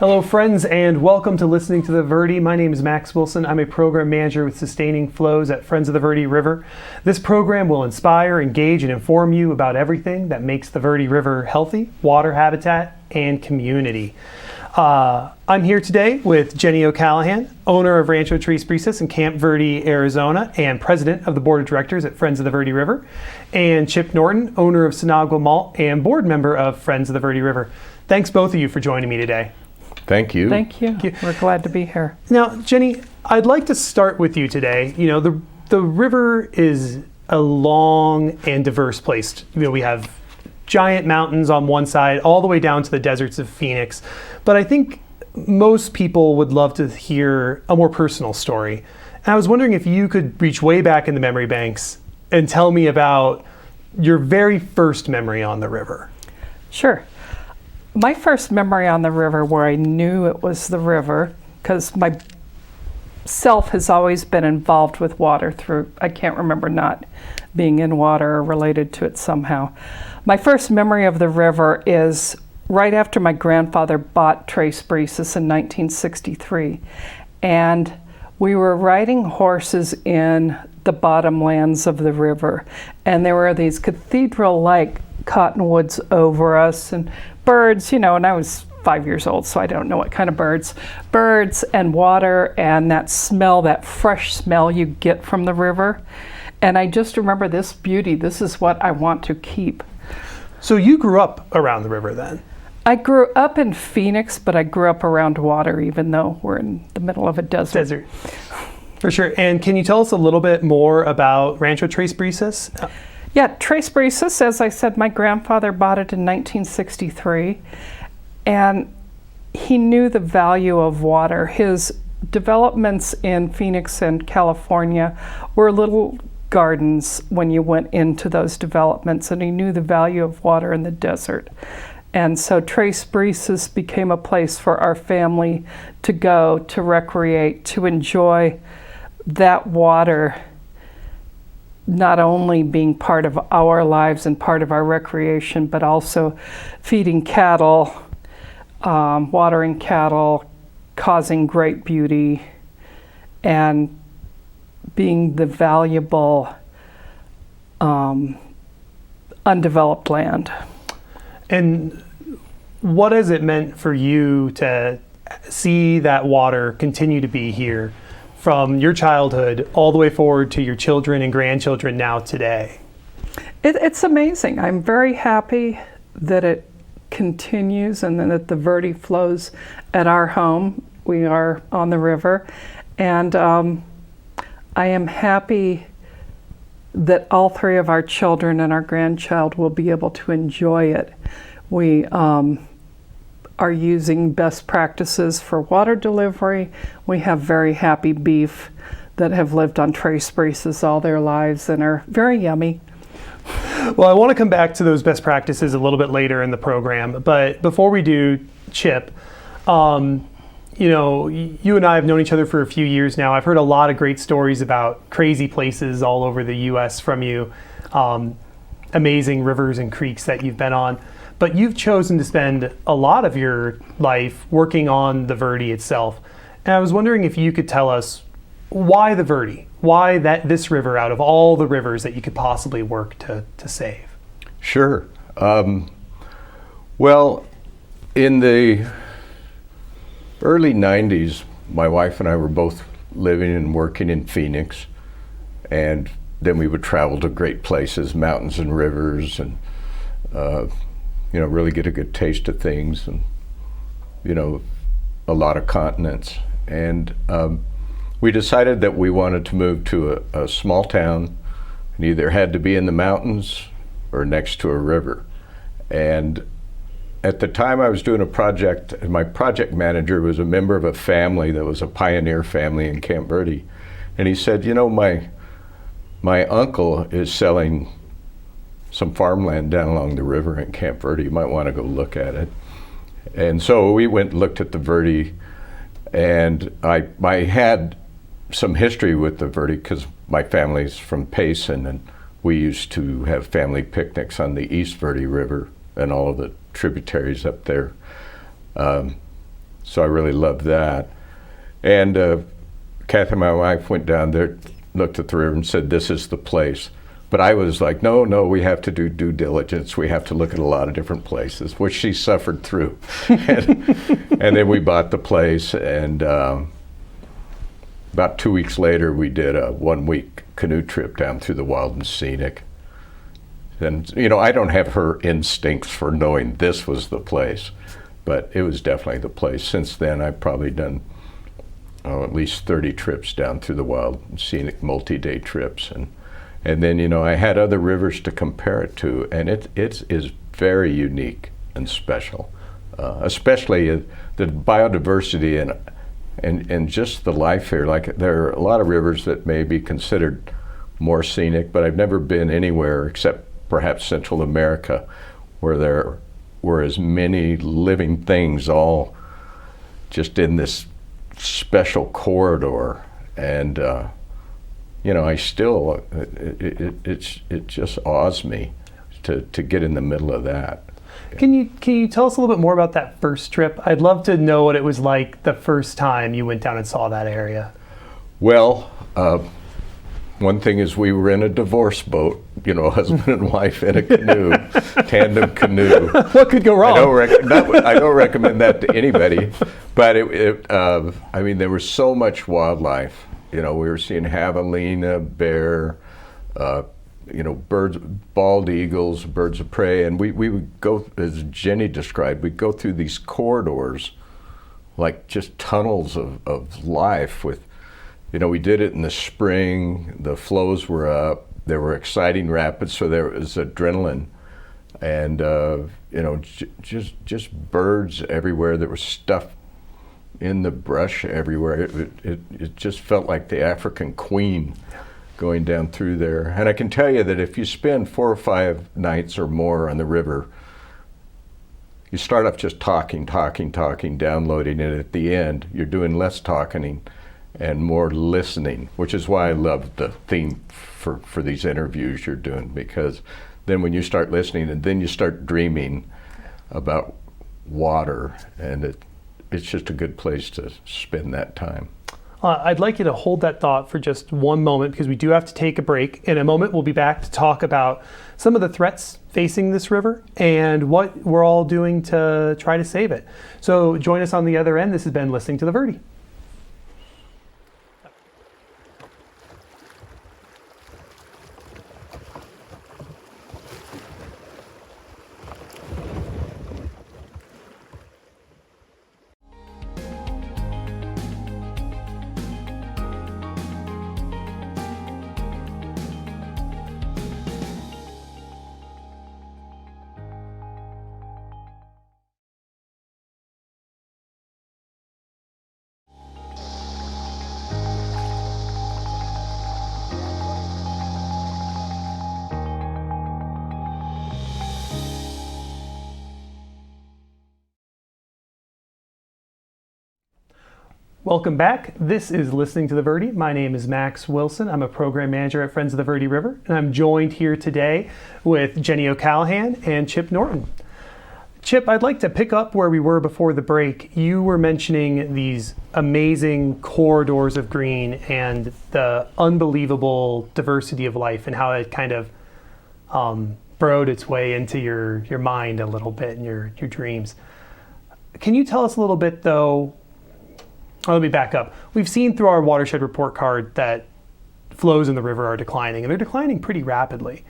Hello friends, and welcome to Listening to the Verde. My name is Max Wilson. I'm a program manager with Sustaining Flows at Friends of the Verde River. This program will inspire, engage, and inform you about everything that makes the Verde River healthy, water habitat, and community. I'm here today with Jeni O'Callaghan, owner of Rancho Tres Brisas in Camp Verde, Arizona, and president of the board of directors at Friends of the Verde River, and Chip Norton, owner of Sinagua Malt and board member of Friends of the Verde River. Thanks both of you for joining me today. Thank you. Thank you. We're glad to be here. Now, Jeni, I'd like to start with you today. You know, the river is a long and diverse place. You know, we have giant mountains on one side, all the way down to the deserts of Phoenix. But I think most people would love to hear a more personal story. And I was wondering if you could reach way back in the memory banks and tell me about your very first memory on the river. Sure. My first memory on the river where I knew it was the river, because myself has always been involved with water through, I can't remember not being in water or related to it somehow. My first memory of the river is right after my grandfather bought Tres Brisas in 1963. And we were riding horses in the bottomlands of the river. And there were these cathedral-like cottonwoods over us and birds, you know, and I was 5 years old, so I don't know what kind of birds and water and that smell, that fresh smell you get from the river. And I just remember this beauty. This is what I want to keep. So you grew up around the river then? I grew up in Phoenix, but I grew up around water, even though we're in the middle of a desert. For sure. And can you tell us a little bit more about Rancho Tres Brisas? Yeah, Tres Brisas, as I said, my grandfather bought it in 1963, and he knew the value of water. His developments in Phoenix and California were little gardens when you went into those developments, and he knew the value of water in the desert. And so Tres Brisas became a place for our family to go, to recreate, to enjoy that water, not only being part of our lives and part of our recreation, but also feeding cattle, watering cattle, causing great beauty, and being the valuable undeveloped land. And what has it meant for you to see that water continue to be here from your childhood all the way forward to your children and grandchildren now today? It's amazing. I'm very happy that it continues and that the Verde flows at our home. We are on the river. And I am happy that all three of our children and our grandchild will be able to enjoy it. We are using best practices for water delivery. We have very happy beef that have lived on Tres Brisas all their lives and are very yummy. Well, I want to come back to those best practices a little bit later in the program, but before we do, Chip, you know, you and I have known each other for a few years now. I've heard a lot of great stories about crazy places all over the U.S. from you, amazing rivers and creeks that you've been on. But you've chosen to spend a lot of your life working on the Verde itself. And I was wondering if you could tell us why the Verde? Why this river out of all the rivers that you could possibly work to save? Sure. Well, in the early 90s, my wife and I were both living and working in Phoenix. And then we would travel to great places, mountains and rivers, and you know, really get a good taste of things, and, you know, a lot of continents. And we decided that we wanted to move to a small town, and either had to be in the mountains or next to a river. And at the time I was doing a project, and my project manager was a member of a family that was a pioneer family in Camp Verde. And he said, you know, my uncle is selling some farmland down along the river in Camp Verde. You might want to go look at it. And so we went and looked at the Verde, and I had some history with the Verde because my family's from Payson, and we used to have family picnics on the East Verde River and all of the tributaries up there. So I really loved that. And Kathy, my wife, went down there, looked at the river and said, this is the place. But I was like, no, we have to do due diligence. We have to look at a lot of different places, which she suffered through. And then we bought the place, and about 2 weeks later, we did a 1-week canoe trip down through the wild and scenic. And, I don't have her instincts for knowing this was the place, but it was definitely the place. Since then, I've probably done at least 30 trips down through the wild and scenic, multi-day trips. And then, I had other rivers to compare it to, and it is very unique and special, especially the biodiversity and just the life here. Like, there are a lot of rivers that may be considered more scenic, but I've never been anywhere except perhaps Central America where there were as many living things all just in this special corridor. And I still, it just awes me to get in the middle of that. Can you tell us a little bit more about that first trip? I'd love to know what it was like the first time you went down and saw that area. Well, one thing is we were in a divorce boat, husband and wife in a canoe, tandem canoe. What could go wrong? I don't recommend that to anybody, but there was so much wildlife. We were seeing javelina, bear, birds, bald eagles, birds of prey, and we would go, as Jenny described, we'd go through these corridors, like just tunnels of life with, we did it in the spring, the flows were up, there were exciting rapids, so there was adrenaline, and just birds everywhere. There was stuff in the brush everywhere. It just felt like the African queen going down through there. And I can tell you that if you spend 4 or 5 nights or more on the river, you start off just talking, downloading, and at the end, you're doing less talking and more listening, which is why I love the theme for these interviews you're doing, because then when you start listening and then you start dreaming about water, and it's just a good place to spend that time. I'd like you to hold that thought for just one moment, because we do have to take a break. In a moment, we'll be back to talk about some of the threats facing this river and what we're all doing to try to save it. So join us on the other end. This has been Listening to the Verde. Welcome back. This is Listening to the Verde. My name is Max Wilson. I'm a program manager at Friends of the Verde River, and I'm joined here today with Jeni O'Callaghan and Chip Norton. Chip, I'd like to pick up where we were before the break. You were mentioning these amazing corridors of green and the unbelievable diversity of life and how it kind of burrowed its way into your mind a little bit and your dreams. Can you tell us a little bit, though? Let me back up. We've seen through our watershed report card that flows in the river are declining, and they're declining pretty rapidly.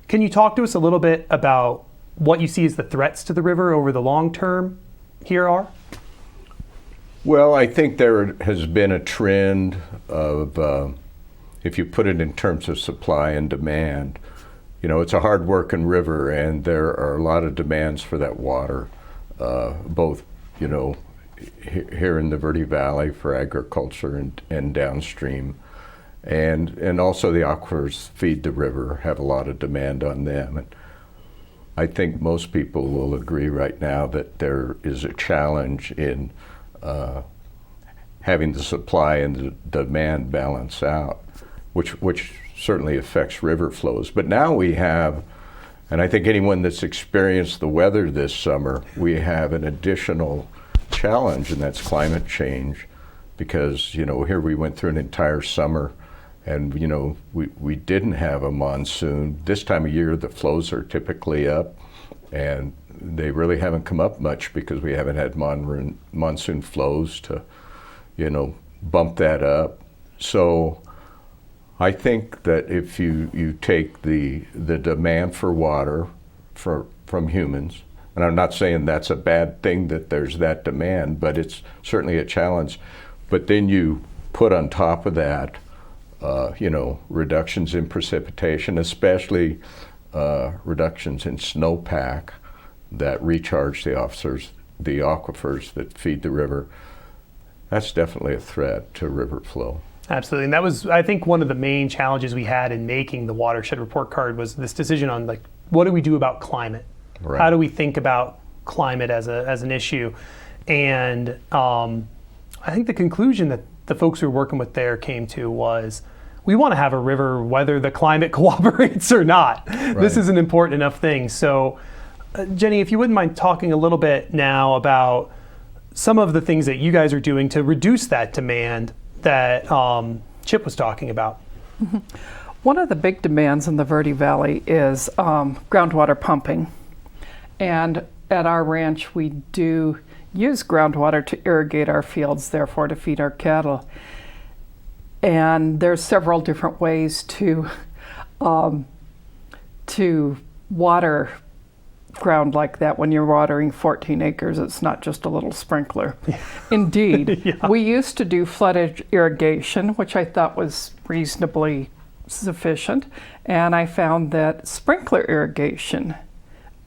Can you talk to us a little bit about what you see as the threats to the river over the long term here are? Well, I think there has been a trend of, if you put it in terms of supply and demand, it's a hard-working river, and there are a lot of demands for that water, both, here in the Verde Valley for agriculture and downstream. And also the aquifers feed the river, have a lot of demand on them. And I think most people will agree right now that there is a challenge in having the supply and the demand balance out, which certainly affects river flows. But now we have, and I think anyone that's experienced the weather this summer, we have an additional challenge, and that's climate change, because, you know, here we went through an entire summer and, you know, we didn't have a monsoon. This time of year, the flows are typically up, and they really haven't come up much because we haven't had monsoon flows to, you know, bump that up. So I think that if you take the demand for water from humans, and I'm not saying that's a bad thing that there's that demand, but it's certainly a challenge. But then you put on top of that, you know, reductions in precipitation, especially reductions in snowpack that recharge the aquifers that feed the river. That's definitely a threat to river flow. Absolutely, and that was, I think, one of the main challenges we had in making the watershed report card was this decision on, like, what do we do about climate? Right. How do we think about climate as an issue? And I think the conclusion that the folks we were working with there came to was, we want to have a river whether the climate cooperates or not. Right. This is an important enough thing. So, Jeni, if you wouldn't mind talking a little bit now about some of the things that you guys are doing to reduce that demand that Chip was talking about. Mm-hmm. One of the big demands in the Verde Valley is groundwater pumping. And at our ranch, we do use groundwater to irrigate our fields, therefore to feed our cattle. And there's several different ways to water ground like that. When you're watering 14 acres, it's not just a little sprinkler. Indeed. Yeah. We used to do flooded irrigation, which I thought was reasonably sufficient, and I found that sprinkler irrigation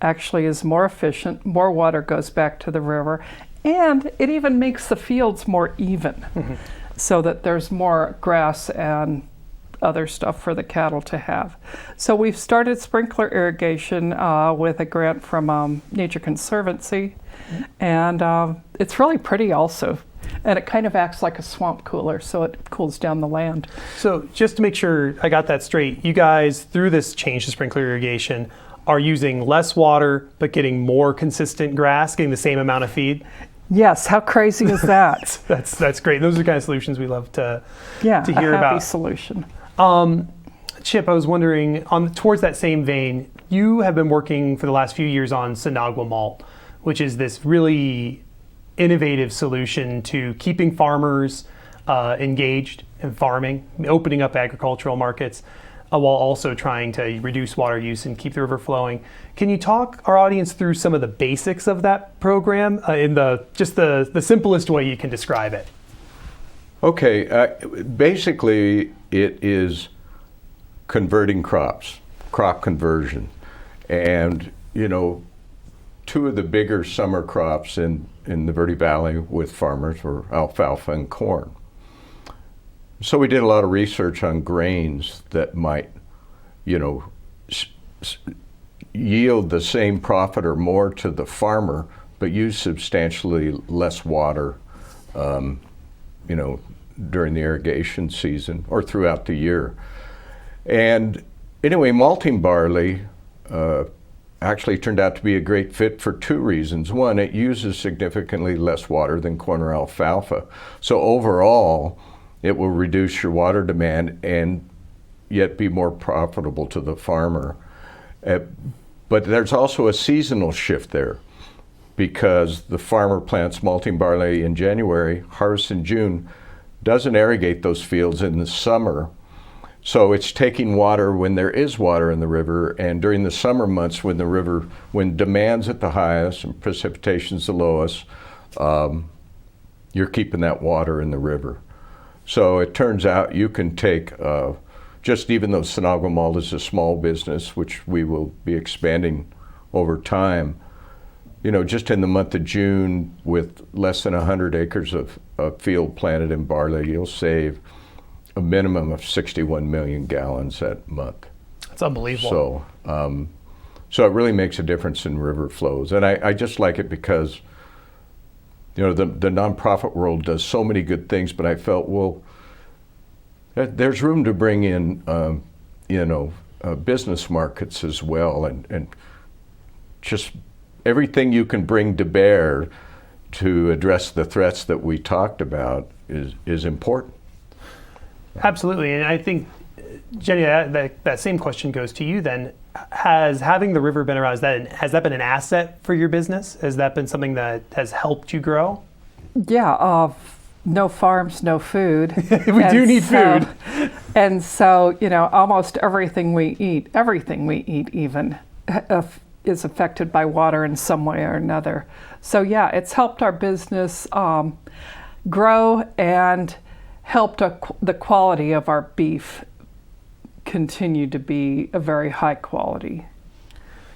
actually is more efficient, more water goes back to the river, and it even makes the fields more even, mm-hmm. so that there's more grass and other stuff for the cattle to have. So we've started sprinkler irrigation with a grant from Nature Conservancy, mm-hmm. and it's really pretty also. And it kind of acts like a swamp cooler, so it cools down the land. So just to make sure I got that straight, you guys, through this change to sprinkler irrigation, are using less water but getting more consistent grass, getting the same amount of feed? Yes, how crazy is that? that's great. Those are the kind of solutions we love to hear about. Yeah, a happy solution. Chip, I was wondering, towards that same vein, you have been working for the last few years on Sinagua Malt, which is this really innovative solution to keeping farmers engaged in farming, opening up agricultural markets, while also trying to reduce water use and keep the river flowing. Can you talk our audience through some of the basics of that program in the simplest way you can describe it? Okay, basically it is converting crops, crop conversion. And, you know, two of the bigger summer crops in the Verde Valley with farmers were alfalfa and corn. So we did a lot of research on grains that might, you know, yield the same profit or more to the farmer, but use substantially less water, you know, during the irrigation season or throughout the year. And anyway, malting barley actually turned out to be a great fit for two reasons. One, it uses significantly less water than corn or alfalfa. So overall, it will reduce your water demand and yet be more profitable to the farmer. But there's also a seasonal shift there, because the farmer plants malting barley in January, harvests in June, doesn't irrigate those fields in the summer. So it's taking water when there is water in the river, and during the summer months when demand's at the highest and precipitation's the lowest, you're keeping that water in the river. So it turns out you can take, just even though Sinagua Malt is a small business, which we will be expanding over time, you know, just in the month of June with less than 100 acres of field planted in barley, you'll save a minimum of 61 million gallons that month. That's unbelievable. So it really makes a difference in river flows. And I just like it because, you know, the nonprofit world does so many good things, but I felt, well, there's room to bring in, you know, business markets as well, and just everything you can bring to bear to address the threats that we talked about is important. Absolutely, and I think, Jeni, that same question goes to you then. Has having the river been around, has that been an asset for your business? Has that been something that has helped you grow? Yeah, no farms, no food. We do need food. And so, almost everything we eat even, is affected by water in some way or another. So yeah, it's helped our business grow and helped the quality of our beef continue to be a very high quality.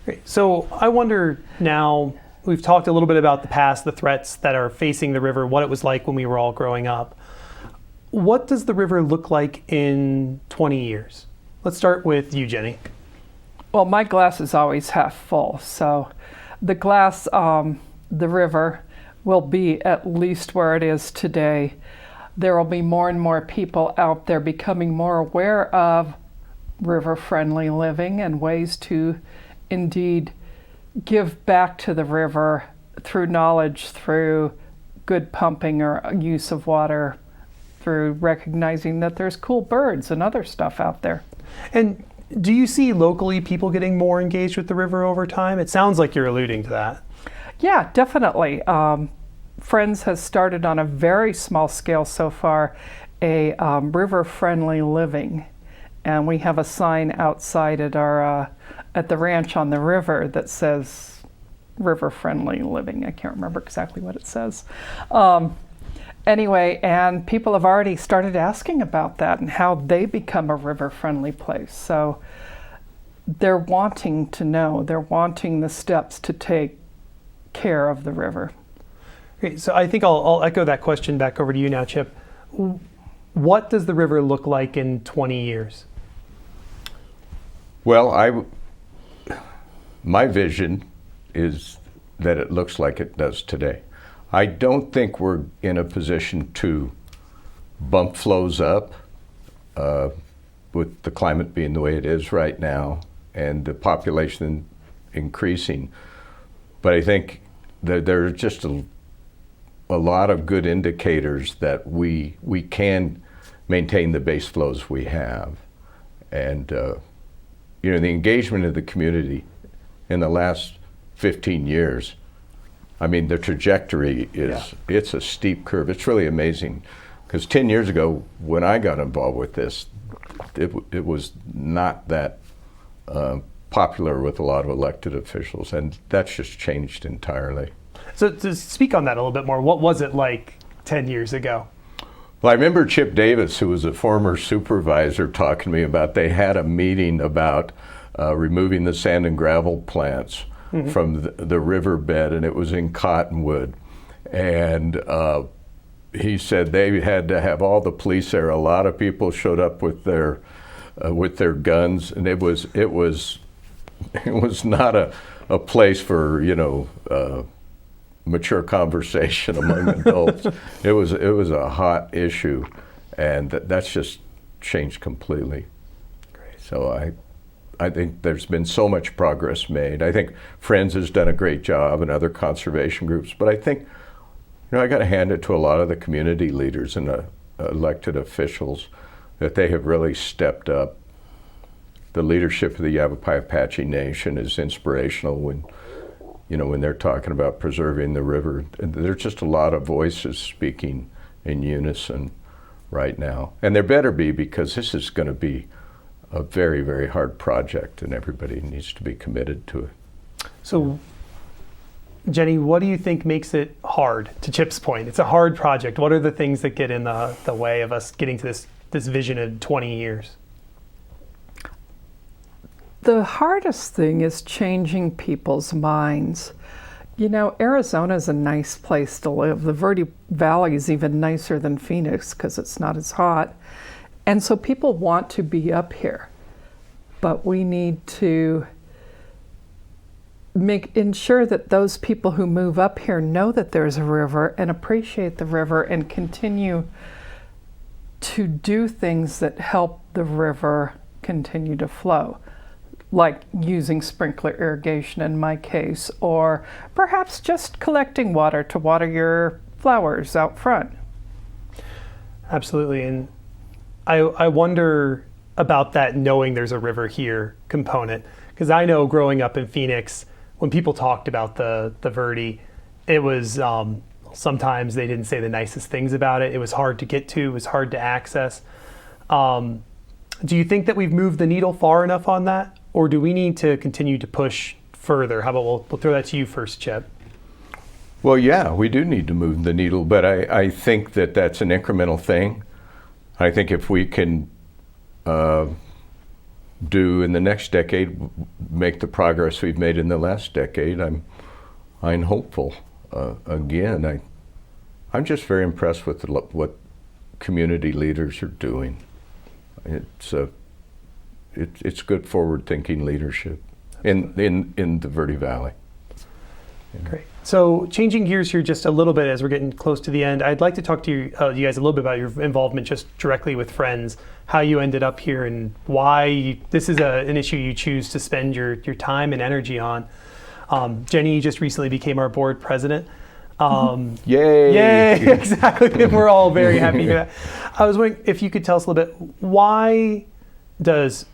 Great. So I wonder now, we've talked a little bit about the past, the threats that are facing the river, what it was like when we were all growing up. What does the river look like in 20 years? Let's start with you, Jeni. Well, my glass is always half full, so the glass, the river, will be at least where it is today. There will be more and more people out there becoming more aware of river-friendly living and ways to indeed give back to the river through knowledge, through good pumping or use of water, through recognizing that there's cool birds and other stuff out there. And do you see locally people getting more engaged with the river over time? It sounds like you're alluding to that. Yeah, definitely. Friends has started on a very small scale so far, a river-friendly living. And we have a sign outside at our at the ranch on the river that says river-friendly living. I can't remember exactly what it says. Anyway, and people have already started asking about that and how they become a river-friendly place. So they're wanting to know, they're wanting the steps to take care of the river. Okay, so I think I'll echo that question back over to you now, Chip. What does the river look like in 20 years? Well, my vision is that it looks like it does today. I don't think we're in a position to bump flows up with the climate being the way it is right now and the population increasing. But I think that there are just a lot of good indicators that we can maintain the base flows we have. And the engagement of the community in the last 15 years, I mean, the trajectory is, it's a steep curve. It's really amazing. Because 10 years ago, when I got involved with this, it was not that popular with a lot of elected officials, and that's just changed entirely. So to speak on that a little bit more, what was it like 10 years ago? Well, I remember Chip Davis, who was a former supervisor, talking to me about they had a meeting about removing the sand and gravel plants from the riverbed, and it was in Cottonwood. And he said they had to have all the police there. A lot of people showed up with their guns, and it was not a place for mature conversation among adults. It was a hot issue, and that's just changed completely. Great. So I think there's been so much progress made. I think Friends has done a great job and other conservation groups, but I think I got to hand it to a lot of the community leaders and elected officials that they have really stepped up. The leadership of the Yavapai Apache Nation is inspirational when they're talking about preserving the river. There's just a lot of voices speaking in unison right now. And there better be, because this is going to be a very, very hard project, and everybody needs to be committed to it. So, Jeni, what do you think makes it hard? To Chip's point, it's a hard project. What are the things that get in the way of us getting to this vision in 20 years? The hardest thing is changing people's minds. Arizona is a nice place to live. The Verde Valley is even nicer than Phoenix because it's not as hot. And so people want to be up here. But we need to ensure that those people who move up here know that there's a river and appreciate the river and continue to do things that help the river continue to flow. like using sprinkler irrigation in my case, or perhaps just collecting water to water your flowers out front. Absolutely. And I wonder about that knowing there's a river here component. Because I know growing up in Phoenix, when people talked about the Verde, it was sometimes they didn't say the nicest things about it. It was hard to get to, it was hard to access. Do you think that we've moved the needle far enough on that? Or do we need to continue to push further? How about we'll throw that to you first, Chip. Well, yeah, we do need to move the needle, but I think that that's an incremental thing. I think if we can do in the next decade, make the progress we've made in the last decade, I'm hopeful. Again, I'm just very impressed with what community leaders are doing. It's good forward-thinking leadership in the Verde Valley. Yeah. Great. So changing gears here just a little bit as we're getting close to the end, I'd like to talk to you guys a little bit about your involvement just directly with Friends, how you ended up here and why this is an issue you choose to spend your time and energy on. Jeni just recently became our board president. Yay! Yay! Exactly. We're all very happy for that. I was wondering if you could tell us a little bit, why is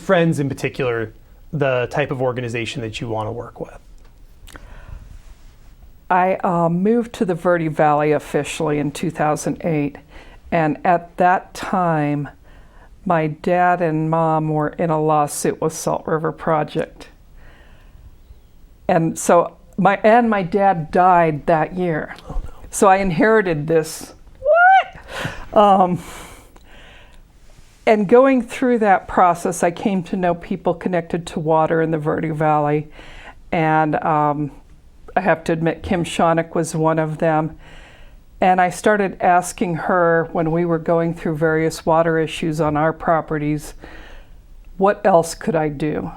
Friends in particular the type of organization that you want to work with? I moved to the Verde Valley officially in 2008, and at that time, my dad and mom were in a lawsuit with Salt River Project. And so my dad died that year. Oh, no. So I inherited this. What? And going through that process, I came to know people connected to water in the Verde Valley. And I have to admit, Kim Shonick was one of them. And I started asking her when we were going through various water issues on our properties, what else could I do?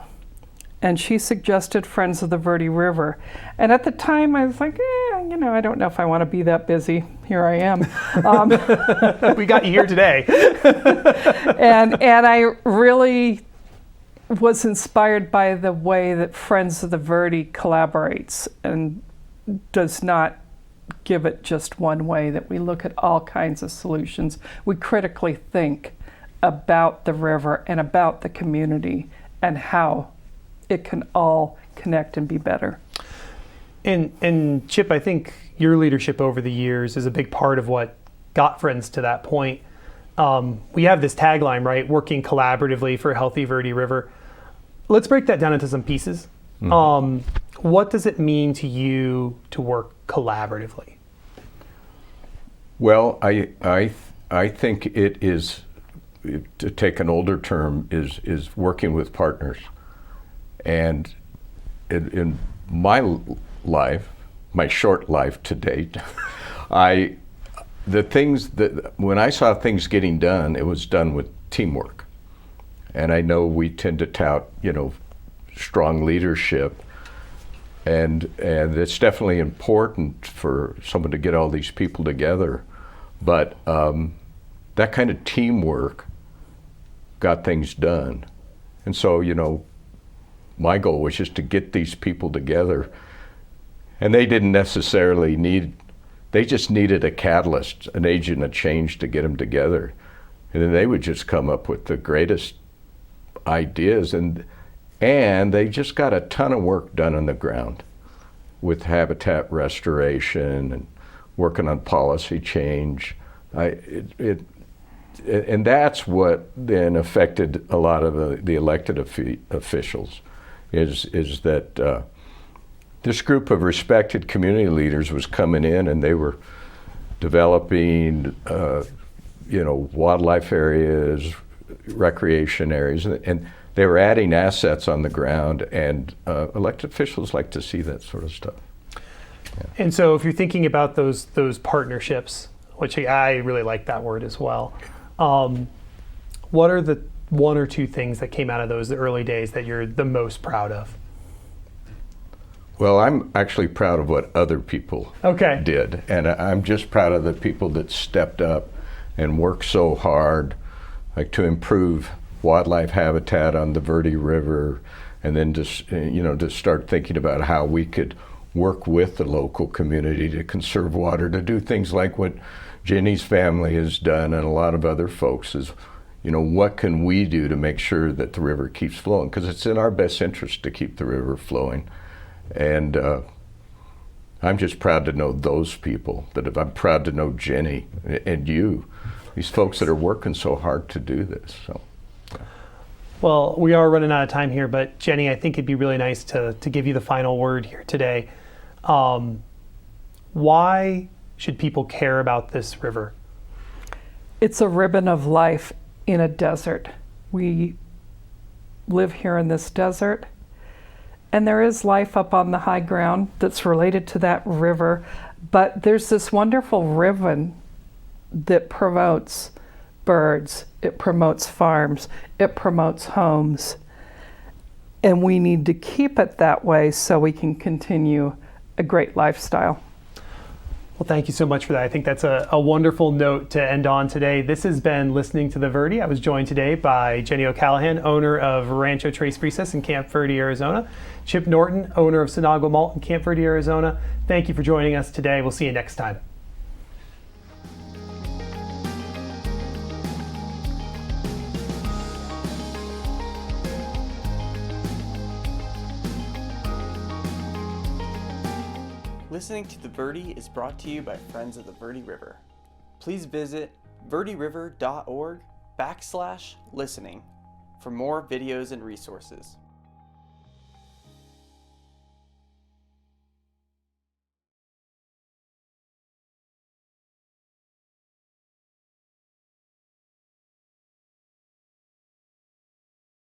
And she suggested Friends of the Verde River. And at the time, I was like, I don't know if I want to be that busy. Here I am. We got you here today. and I really was inspired by the way that Friends of the Verde collaborates and does not give it just one way, that we look at all kinds of solutions. We critically think about the river and about the community and how it can all connect and be better. And Chip, I think your leadership over the years is a big part of what got Friends to that point. We have this tagline, right? Working collaboratively for a healthy Verde River. Let's break that down into some pieces. Mm-hmm. What does it mean to you to work collaboratively? Well, I think it is, to take an older term, is working with partners. And in my life, my short life to date, when I saw things getting done, it was done with teamwork. And I know we tend to tout, strong leadership, and it's definitely important for someone to get all these people together. But that kind of teamwork got things done. And so, my goal was just to get these people together. And they didn't necessarily they just needed a catalyst, an agent of change to get them together. And then they would just come up with the greatest ideas. And they just got a ton of work done on the ground with habitat restoration and working on policy change. And that's what then affected a lot of the elected officials, is that this group of respected community leaders was coming in and they were developing, wildlife areas, recreation areas, and they were adding assets on the ground, and elected officials like to see that sort of stuff. Yeah. And so if you're thinking about those partnerships, which I really like that word as well, what are the one or two things that came out of the early days that you're the most proud of? Well, I'm actually proud of what other people did. And I'm just proud of the people that stepped up and worked so hard, like to improve wildlife habitat on the Verde River, and then just, to start thinking about how we could work with the local community to conserve water, to do things like what Jeni's family has done and a lot of other folks is, what can we do to make sure that the river keeps flowing? Because it's in our best interest to keep the river flowing. And I'm just proud to know those people. I'm proud to know Jeni and you, these folks that are working so hard to do this. So. Well, we are running out of time here, but Jeni, I think it'd be really nice to give you the final word here today. Why should people care about this river? It's a ribbon of life in a desert. We live here in this desert, and there is life up on the high ground that's related to that river, but there's this wonderful ribbon that promotes birds, it promotes farms, it promotes homes, and we need to keep it that way so we can continue a great lifestyle. Well, thank you so much for that. I think that's a wonderful note to end on today. This has been Listening to the Verde. I was joined today by Jeni O'Callaghan, owner of Rancho Tres Brisas in Camp Verde, Arizona. Chip Norton, owner of Sinagua Malt in Camp Verde, Arizona. Thank you for joining us today. We'll see you next time. Listening to the Verde is brought to you by Friends of the Verde River. Please visit verderiver.org/listening for more videos and resources.